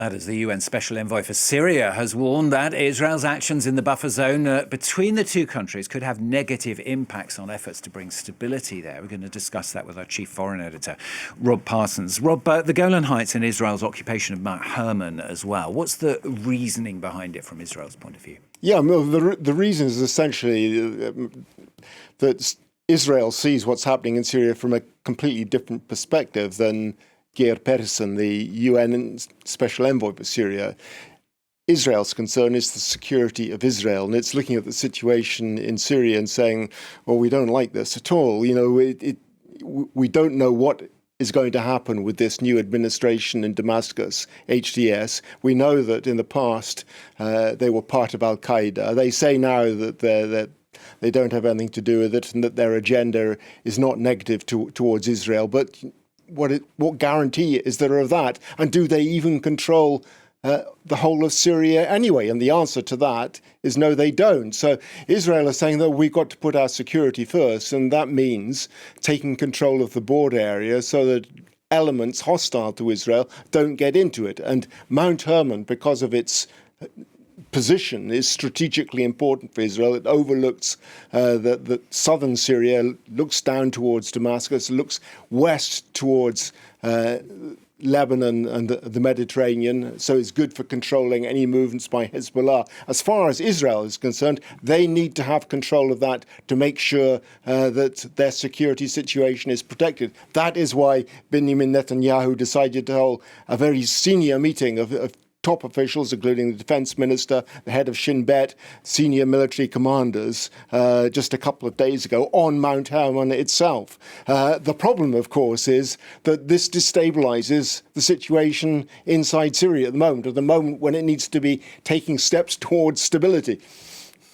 That is, the UN Special Envoy for Syria has warned that Israel's actions in the buffer zone between the two countries could have negative impacts on efforts to bring stability there. We're going to discuss that with our chief foreign editor, Rob Parsons. Rob, the Golan Heights and Israel's occupation of Mount Hermon as well. What's the reasoning behind it from Israel's point of view? Yeah, well, the reason is essentially that Israel sees what's happening in Syria from a completely different perspective than Geir Pedersen, the UN Special Envoy for Syria. Israel's concern is the security of Israel, and it's looking at the situation in Syria and saying, well, we don't like this at all. You know, we don't know what is going to happen with this new administration in Damascus, HTS. We know that in the past they were part of al-Qaeda. They say now that they don't have anything to do with it and that their agenda is not negative towards Israel. But what guarantee is there of that? And do they even control the whole of Syria anyway? And the answer to that is no, they don't. So Israel is saying that we've got to put our security first, and that means taking control of the border area so that elements hostile to Israel don't get into it. And Mount Hermon, because of its position, is strategically important for Israel. It overlooks the southern Syria, looks down towards Damascus, looks west towards Lebanon and the Mediterranean, so it's good for controlling any movements by Hezbollah. As far as Israel is concerned, they need to have control of that to make sure that their security situation is protected. That is why Benjamin Netanyahu decided to hold a very senior meeting of top officials, including the defense minister, the head of Shin Bet, senior military commanders, just a couple of days ago on Mount Hermon itself. The problem, of course, is that this destabilizes the situation inside Syria at the moment when it needs to be taking steps towards stability.